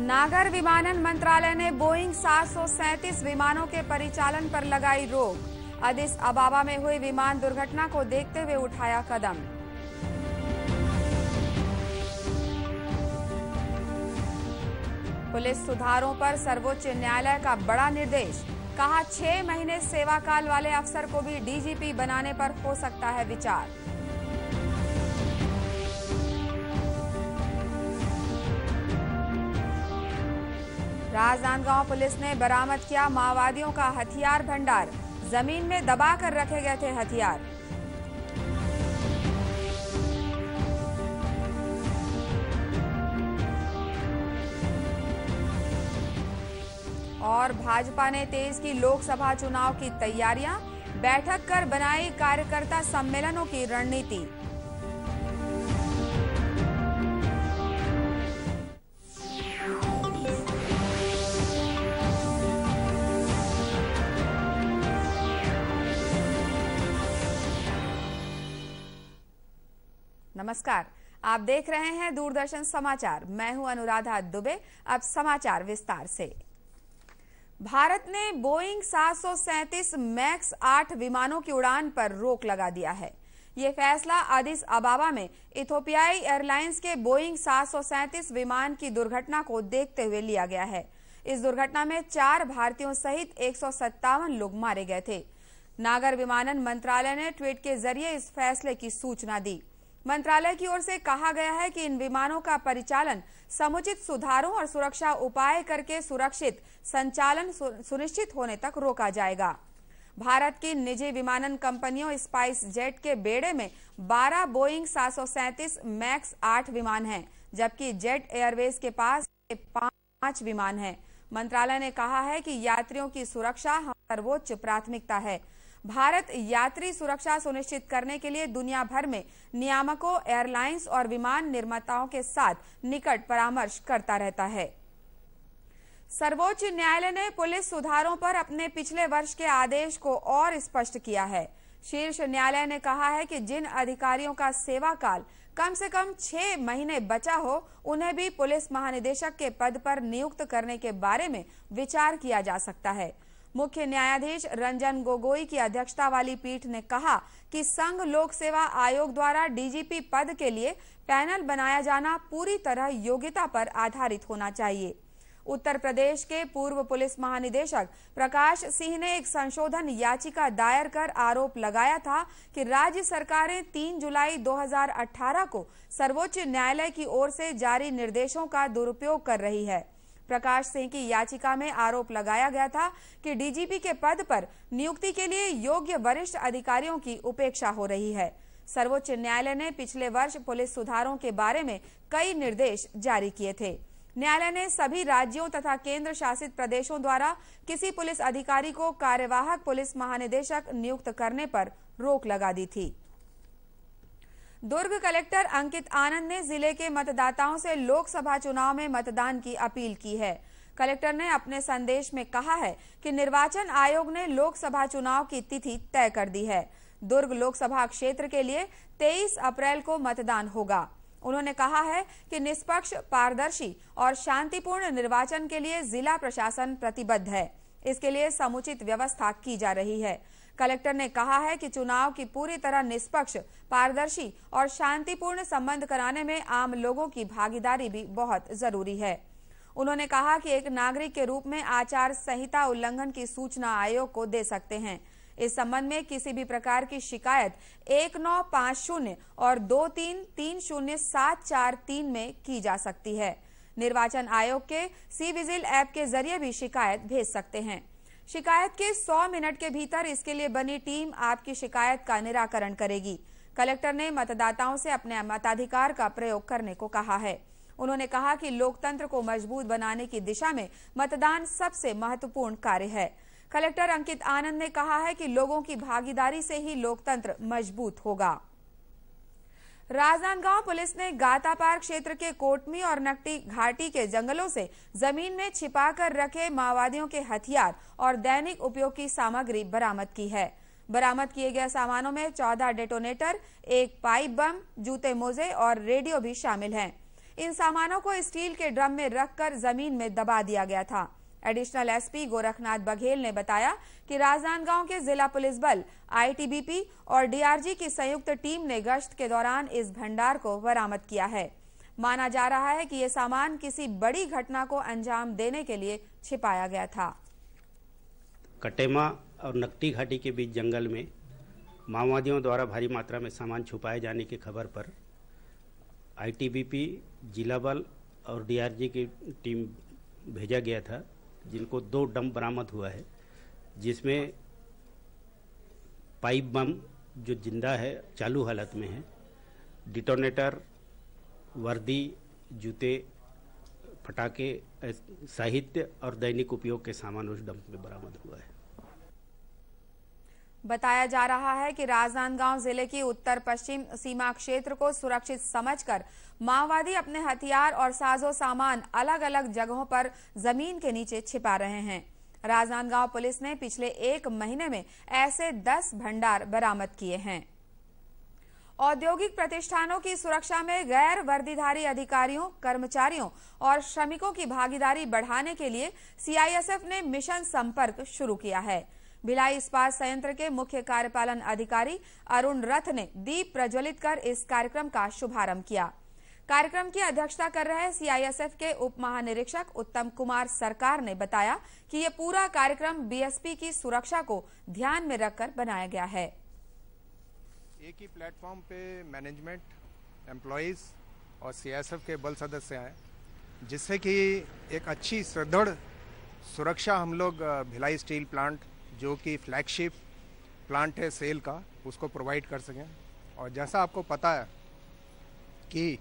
नागर विमानन मंत्रालय ने बोइंग 737 विमानों के परिचालन पर लगाई रोक। अदिस अबाबा में हुई विमान दुर्घटना को देखते हुए उठाया कदम। पुलिस सुधारों पर सर्वोच्च न्यायालय का बड़ा निर्देश। कहा 6 महीने सेवा काल वाले अफसर को भी डीजीपी बनाने पर हो सकता है विचार। राजनांदगांव पुलिस ने बरामद किया माओवादियों का हथियार भंडार। जमीन में दबाकर रखे गए थे हथियार। और भाजपा ने तेज की लोकसभा चुनाव की तैयारियां। बैठक कर बनाई कार्यकर्ता सम्मेलनों की रणनीति। नमस्कार, आप देख रहे हैं दूरदर्शन समाचार। मैं हूं अनुराधा दुबे। अब समाचार विस्तार से। भारत ने बोइंग 737 मैक्स 8 विमानों की उड़ान पर रोक लगा दिया है। ये फैसला अदिस अबाबा में इथियोपियाई एयरलाइंस के बोइंग 737 विमान की दुर्घटना को देखते हुए लिया गया है। इस दुर्घटना में 4 भारतीयों सहित 157 लोग मारे गए थे। नागर विमानन मंत्रालय ने ट्वीट के जरिए इस फैसले की सूचना दी। मंत्रालय की ओर से कहा गया है कि इन विमानों का परिचालन समुचित सुधारों और सुरक्षा उपाय करके सुरक्षित संचालन सुनिश्चित होने तक रोका जाएगा। भारत की निजी विमानन कंपनियों स्पाइस जेट के बेड़े में 12 बोइंग 737 मैक्स 8 विमान हैं, जबकि जेट एयरवेज के पास 5 विमान हैं। मंत्रालय ने कहा है कि यात्रियों की सुरक्षा सर्वोच्च प्राथमिकता है। भारत यात्री सुरक्षा सुनिश्चित करने के लिए दुनिया भर में नियामकों, एयरलाइंस और विमान निर्माताओं के साथ निकट परामर्श करता रहता है। सर्वोच्च न्यायालय ने पुलिस सुधारों पर अपने पिछले वर्ष के आदेश को और स्पष्ट किया है। शीर्ष न्यायालय ने कहा है कि जिन अधिकारियों का सेवा काल कम से कम 6 महीने बचा हो, उन्हें भी पुलिस महानिदेशक के पद पर नियुक्त करने के बारे में विचार किया जा सकता है। मुख्य न्यायाधीश रंजन गोगोई की अध्यक्षता वाली पीठ ने कहा कि संघ लोक सेवा आयोग द्वारा डीजीपी पद के लिए पैनल बनाया जाना पूरी तरह योग्यता पर आधारित होना चाहिए। उत्तर प्रदेश के पूर्व पुलिस महानिदेशक प्रकाश सिंह ने एक संशोधन याचिका दायर कर आरोप लगाया था कि राज्य सरकारें 3 जुलाई 2018 को सर्वोच्च न्यायालय की ओर से जारी निर्देशों का दुरुपयोग कर रही है। प्रकाश सिंह की याचिका में आरोप लगाया गया था कि डीजीपी के पद पर नियुक्ति के लिए योग्य वरिष्ठ अधिकारियों की उपेक्षा हो रही है। सर्वोच्च न्यायालय ने पिछले वर्ष पुलिस सुधारों के बारे में कई निर्देश जारी किए थे। न्यायालय ने सभी राज्यों तथा केंद्र शासित प्रदेशों द्वारा किसी पुलिस अधिकारी को कार्यवाहक पुलिस महानिदेशक नियुक्त करने पर रोक लगा दी थी। दुर्ग कलेक्टर अंकित आनंद ने जिले के मतदाताओं से लोकसभा चुनाव में मतदान की अपील की है। कलेक्टर ने अपने संदेश में कहा है कि निर्वाचन आयोग ने लोकसभा चुनाव की तिथि तय कर दी है। दुर्ग लोकसभा क्षेत्र के लिए 23 अप्रैल को मतदान होगा। उन्होंने कहा है कि निष्पक्ष, पारदर्शी और शांतिपूर्ण निर्वाचन के लिए जिला प्रशासन प्रतिबद्ध है। इसके लिए समुचित व्यवस्था की जा रही है। कलेक्टर ने कहा है कि चुनाव की पूरी तरह निष्पक्ष, पारदर्शी और शांतिपूर्ण संबंध कराने में आम लोगों की भागीदारी भी बहुत जरूरी है। उन्होंने कहा कि एक नागरिक के रूप में आचार संहिता उल्लंघन की सूचना आयोग को दे सकते हैं। इस संबंध में किसी भी प्रकार की शिकायत 1950 और 23307443 में की जा सकती है। निर्वाचन आयोग के सी विजिल ऐप के जरिए भी शिकायत भेज सकते हैं। शिकायत के 100 मिनट के भीतर इसके लिए बनी टीम आपकी शिकायत का निराकरण करेगी। कलेक्टर ने मतदाताओं से अपने मताधिकार का प्रयोग करने को कहा है। उन्होंने कहा कि लोकतंत्र को मजबूत बनाने की दिशा में मतदान सबसे महत्वपूर्ण कार्य है। कलेक्टर अंकित आनंद ने कहा है कि लोगों की भागीदारी से ही लोकतंत्र मजबूत होगा। राजनांदगांव पुलिस ने गातापार क्षेत्र के कोटमी और नकटी घाटी के जंगलों से जमीन में छिपाकर रखे माओवादियों के हथियार और दैनिक उपयोग की सामग्री बरामद की है। बरामद किए गए सामानों में 14 डेटोनेटर, एक पाइप बम, जूते मोजे और रेडियो भी शामिल हैं। इन सामानों को स्टील के ड्रम में रखकर जमीन में दबा दिया गया था। एडिशनल एसपी गोरखनाथ बघेल ने बताया कि राजनांदगांव के जिला पुलिस बल, आईटीबीपी और डीआरजी की संयुक्त टीम ने गश्त के दौरान इस भंडार को बरामद किया है। माना जा रहा है कि ये सामान किसी बड़ी घटना को अंजाम देने के लिए छिपाया गया था। कटेमा और नकटी घाटी के बीच जंगल में माओवादियों द्वारा भारी मात्रा में सामान छुपाए जाने की खबर पर आईटीबीपी, जिला बल और डीआरजी की टीम भेजा गया था, जिनको 2 डंप बरामद हुआ है, जिसमें पाइप बम जो जिंदा है चालू हालत में है, डिटोनेटर, वर्दी, जूते, पटाखे, साहित्य और दैनिक उपयोग के सामान उस डंप में बरामद हुआ है। बताया जा रहा है कि राजनांदगांव जिले की उत्तर पश्चिम सीमा क्षेत्र को सुरक्षित समझकर माओवादी अपने हथियार और साजो सामान अलग अलग जगहों पर जमीन के नीचे छिपा रहे हैं। राजनांदगांव पुलिस ने पिछले 1 महीने में ऐसे 10 भंडार बरामद किए हैं। औद्योगिक प्रतिष्ठानों की सुरक्षा में गैर वर्दीधारी अधिकारियों, कर्मचारियों और श्रमिकों की भागीदारी बढ़ाने के लिए सीआईएसएफ ने मिशन संपर्क शुरू किया है। भिलाई इस्पात संयंत्र के मुख्य कार्यपालन अधिकारी अरुण रथ ने दीप प्रज्वलित कर इस कार्यक्रम का शुभारंभ किया। कार्यक्रम की अध्यक्षता कर रहे सीआईएसएफ के उप महानिरीक्षक उत्तम कुमार सरकार ने बताया कि ये पूरा कार्यक्रम बीएसपी की सुरक्षा को ध्यान में रखकर बनाया गया है। एक ही प्लेटफॉर्म पे मैनेजमेंट, एम्प्लॉइज और सीआईएसएफ के बल सदस्य आए, जिससे कि एक अच्छी सुदृढ़ सुरक्षा हम लोग भिलाई स्टील प्लांट, जो कि फ्लैगशिप प्लांट है सेल का, उसको प्रोवाइड कर सकें। और जैसा आपको पता है कि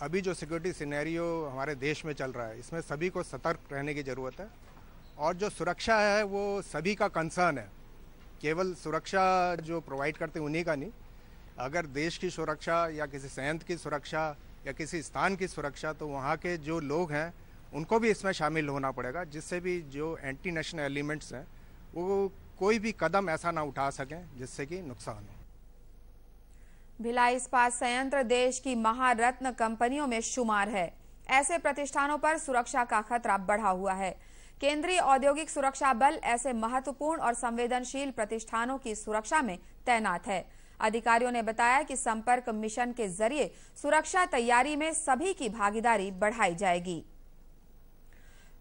अभी जो सिक्योरिटी सिनेरियो हमारे देश में चल रहा है, इसमें सभी को सतर्क रहने की ज़रूरत है। और जो सुरक्षा है वो सभी का कंसर्न है, केवल सुरक्षा जो प्रोवाइड करते हैं उन्हीं का नहीं। अगर देश की सुरक्षा या किसी संयंत्र की सुरक्षा या किसी स्थान की सुरक्षा, तो वहाँ के जो लोग हैं उनको भी इसमें शामिल होना पड़ेगा, जिससे भी जो एंटी नेशनल एलिमेंट्स हैं वो कोई भी कदम ऐसा ना उठा सकें जिससे कि नुकसान हो। भिलाई इस्पात संयंत्र देश की महारत्न कंपनियों में शुमार है। ऐसे प्रतिष्ठानों पर सुरक्षा का खतरा बढ़ा हुआ है। केंद्रीय औद्योगिक सुरक्षा बल ऐसे महत्वपूर्ण और संवेदनशील प्रतिष्ठानों की सुरक्षा में तैनात है। अधिकारियों ने बताया कि संपर्क मिशन के जरिए सुरक्षा तैयारी में सभी की भागीदारी बढ़ाई जाएगी।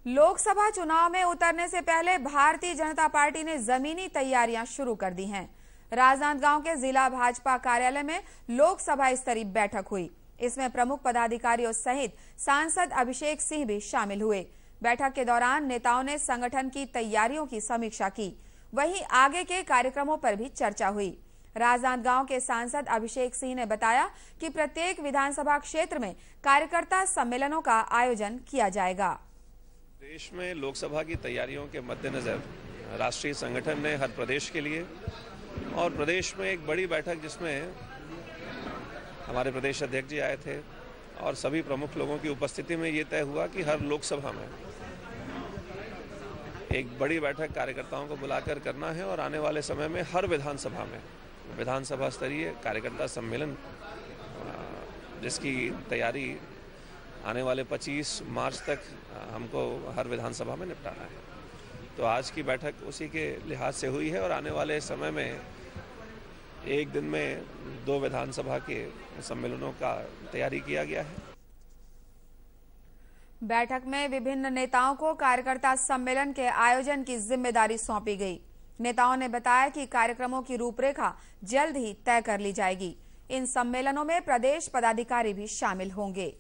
लोकसभा चुनाव में उतरने से पहले भारतीय जनता पार्टी ने जमीनी तैयारियां शुरू कर दी हैं। राजनांदगांव के जिला भाजपा कार्यालय में लोकसभा स्तरीय बैठक हुई। इसमें प्रमुख पदाधिकारियों सहित सांसद अभिषेक सिंह भी शामिल हुए। बैठक के दौरान नेताओं ने संगठन की तैयारियों की समीक्षा की। वहीं आगे के कार्यक्रमों पर भी चर्चा हुई। राजनांदगांव के सांसद अभिषेक सिंह ने बताया कि प्रत्येक विधानसभा क्षेत्र में कार्यकर्ता सम्मेलनों का आयोजन किया जाएगा। देश में लोकसभा की तैयारियों के मद्देनजर राष्ट्रीय संगठन ने हर प्रदेश के लिए और प्रदेश में एक बड़ी बैठक, जिसमें हमारे प्रदेश अध्यक्ष जी आए थे और सभी प्रमुख लोगों की उपस्थिति में ये तय हुआ कि हर लोकसभा में एक बड़ी बैठक कार्यकर्ताओं को बुलाकर करना है और आने वाले समय में हर विधानसभा में विधानसभा स्तरीय कार्यकर्ता सम्मेलन, जिसकी तैयारी आने वाले 25 मार्च तक हमको हर विधानसभा में निपटाना है। तो आज की बैठक उसी के लिहाज से हुई है और आने वाले समय में एक दिन में 2 विधानसभा के सम्मेलनों का तैयारी किया गया है। बैठक में विभिन्न नेताओं को कार्यकर्ता सम्मेलन के आयोजन की जिम्मेदारी सौंपी गई। नेताओं ने बताया कि कार्यक्रमों की रूपरेखा जल्द ही तय कर ली जाएगी। इन सम्मेलनों में प्रदेश पदाधिकारी भी शामिल होंगे।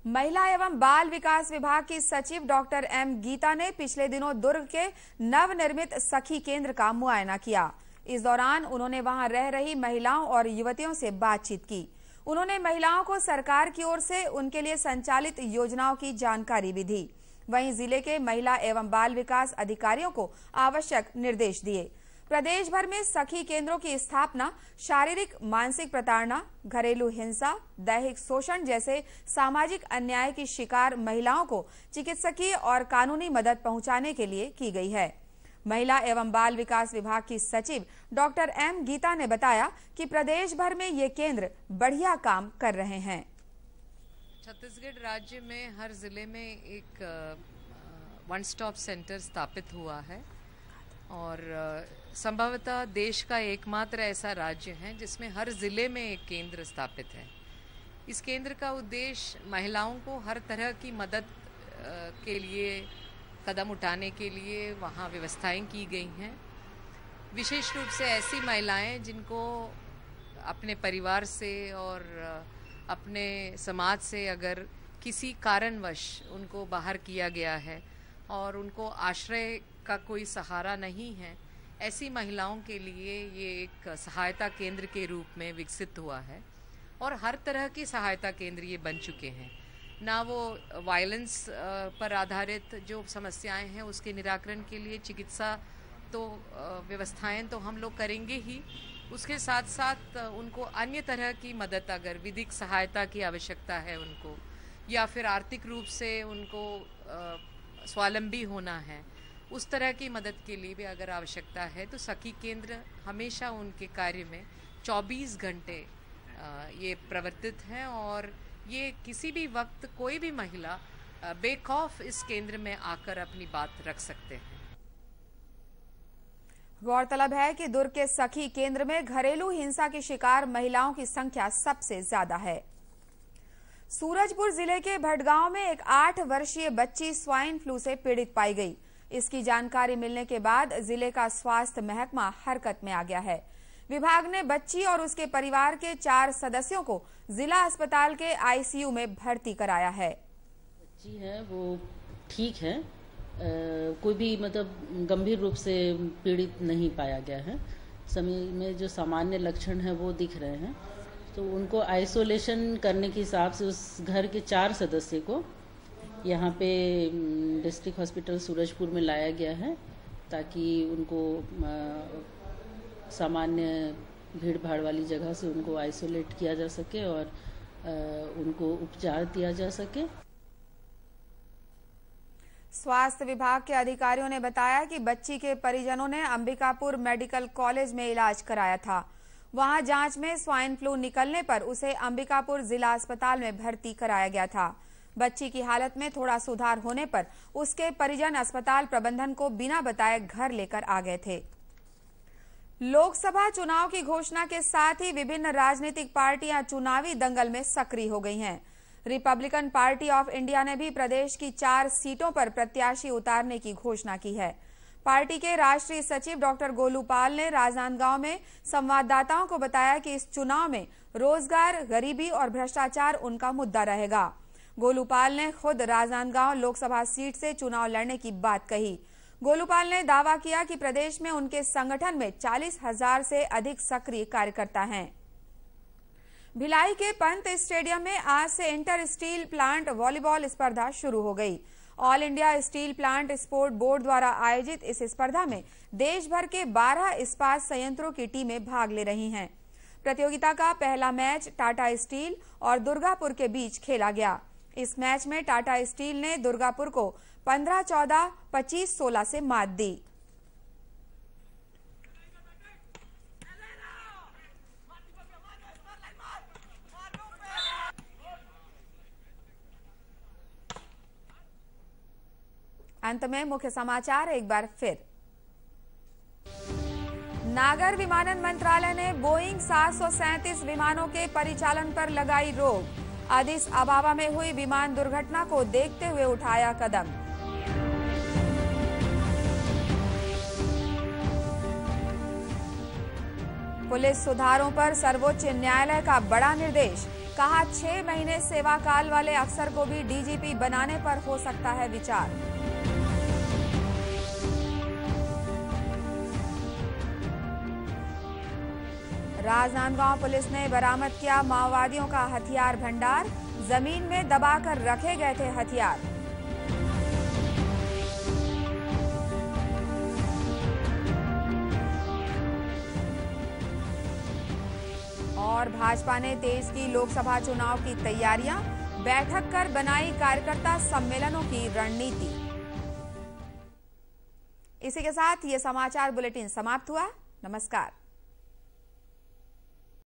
महिला एवं बाल विकास विभाग की सचिव डॉक्टर एम गीता ने पिछले दिनों दुर्ग के नवनिर्मित सखी केंद्र का मुआयना किया। इस दौरान उन्होंने वहां रह रही महिलाओं और युवतियों से बातचीत की। उन्होंने महिलाओं को सरकार की ओर से उनके लिए संचालित योजनाओं की जानकारी भी दी। वहीं जिले के महिला एवं बाल विकास अधिकारियों को आवश्यक निर्देश दिए। प्रदेश भर में सखी केंद्रों की स्थापना शारीरिक मानसिक प्रताड़ना, घरेलू हिंसा, दैहिक शोषण जैसे सामाजिक अन्याय की शिकार महिलाओं को चिकित्सकीय और कानूनी मदद पहुंचाने के लिए की गई है। महिला एवं बाल विकास विभाग की सचिव डॉक्टर एम गीता ने बताया कि प्रदेश भर में ये केंद्र बढ़िया काम कर रहे हैं। छत्तीसगढ़ राज्य में हर जिले में एक वन स्टॉप सेंटर स्थापित हुआ है और संभवतः देश का एकमात्र ऐसा राज्य है जिसमें हर जिले में एक केंद्र स्थापित है। इस केंद्र का उद्देश्य महिलाओं को हर तरह की मदद के लिए कदम उठाने के लिए वहाँ व्यवस्थाएं की गई हैं। विशेष रूप से ऐसी महिलाएं जिनको अपने परिवार से और अपने समाज से अगर किसी कारणवश उनको बाहर किया गया है और उनको आश्रय का कोई सहारा नहीं है, ऐसी महिलाओं के लिए ये एक सहायता केंद्र के रूप में विकसित हुआ है और हर तरह की सहायता केंद्र ये बन चुके हैं। ना वो वायलेंस पर आधारित जो समस्याएं हैं उसके निराकरण के लिए चिकित्सा तो व्यवस्थाएं तो हम लोग करेंगे ही, उसके साथ साथ उनको अन्य तरह की मदद, अगर विधिक सहायता की आवश्यकता है उनको, या फिर आर्थिक रूप से उनको स्वावलंबी होना है, उस तरह की मदद के लिए भी अगर आवश्यकता है तो सखी केंद्र हमेशा उनके कार्य में 24 घंटे ये प्रवर्तित हैं और ये किसी भी वक्त कोई भी महिला बेखौफ इस केंद्र में आकर अपनी बात रख सकते हैं। गौरतलब है कि दुर्ग के सखी केंद्र में घरेलू हिंसा की शिकार महिलाओं की संख्या सबसे ज्यादा है। सूरजपुर जिले के भटगांव में एक 8 वर्षीय बच्ची स्वाइन फ्लू से पीड़ित पाई गई। इसकी जानकारी मिलने के बाद जिले का स्वास्थ्य महकमा हरकत में आ गया है। विभाग ने बच्ची और उसके परिवार के 4 सदस्यों को जिला अस्पताल के आईसीयू में भर्ती कराया है। बच्ची है वो ठीक है, कोई भी मतलब गंभीर रूप से पीड़ित नहीं पाया गया है। समय में जो सामान्य लक्षण है वो दिख रहे हैं, तो उनको आइसोलेशन करने के हिसाब से उस घर के 4 सदस्य को यहाँ पे डिस्ट्रिक्ट हॉस्पिटल सूरजपुर में लाया गया है ताकि उनको सामान्य भीड़ भाड़ वाली जगह से उनको आइसोलेट किया जा सके और उनको उपचार दिया जा सके। स्वास्थ्य विभाग के अधिकारियों ने बताया कि बच्ची के परिजनों ने अंबिकापुर मेडिकल कॉलेज में इलाज कराया था। वहां जांच में स्वाइन फ्लू निकलने पर उसे अंबिकापुर जिला अस्पताल में भर्ती कराया गया था। बच्ची की हालत में थोड़ा सुधार होने पर उसके परिजन अस्पताल प्रबंधन को बिना बताए घर लेकर आ गए थे। लोकसभा चुनाव की घोषणा के साथ ही विभिन्न राजनीतिक पार्टियां चुनावी दंगल में सक्रिय हो गई हैं। रिपब्लिकन पार्टी ऑफ इंडिया ने भी प्रदेश की 4 सीटों पर प्रत्याशी उतारने की घोषणा की है। पार्टी के राष्ट्रीय सचिव डॉक्टर गोलू पाल ने राजनांदगांव में संवाददाताओं को बताया कि इस चुनाव में रोजगार, गरीबी और भ्रष्टाचार उनका मुद्दा रहेगा। गोलू पाल ने खुद राजनांदगांव लोकसभा सीट से चुनाव लड़ने की बात कही। गोलू पाल ने दावा किया कि प्रदेश में उनके संगठन में 40,000 से अधिक सक्रिय कार्यकर्ता हैं। भिलाई के पंत स्टेडियम में आज से इंटर स्टील प्लांट वॉलीबॉल स्पर्धा शुरू हो गई। All India steel plant sport board द्वारा आयोजित इस स्पर्धा में देश भर के 12 इस्पात संयंत्रों की टीमें भाग ले रही हैं। प्रतियोगिता का पहला मैच टाटा स्टील और दुर्गापुर के बीच खेला गया। इस मैच में टाटा स्टील ने दुर्गापुर को 15-14, 25-16 से मात दी। अंत में मुख्य समाचार एक बार फिर। नागर विमानन मंत्रालय ने बोइंग 737 विमानों के परिचालन पर लगाई रोक। अदिस अबाबा में हुई विमान दुर्घटना को देखते हुए उठाया कदम। पुलिस सुधारों पर सर्वोच्च न्यायालय का बड़ा निर्देश। कहा 6 महीने सेवा काल वाले अफसर को भी डीजीपी बनाने पर हो सकता है विचार। राजनांदगांव पुलिस ने बरामद किया माओवादियों का हथियार भंडार। जमीन में दबाकर रखे गए थे हथियार। और भाजपा ने तेज की लोकसभा चुनाव की तैयारियां, बैठक कर बनाई कार्यकर्ता सम्मेलनों की रणनीति। इसी के साथ ये समाचार बुलेटिन समाप्त हुआ। नमस्कार।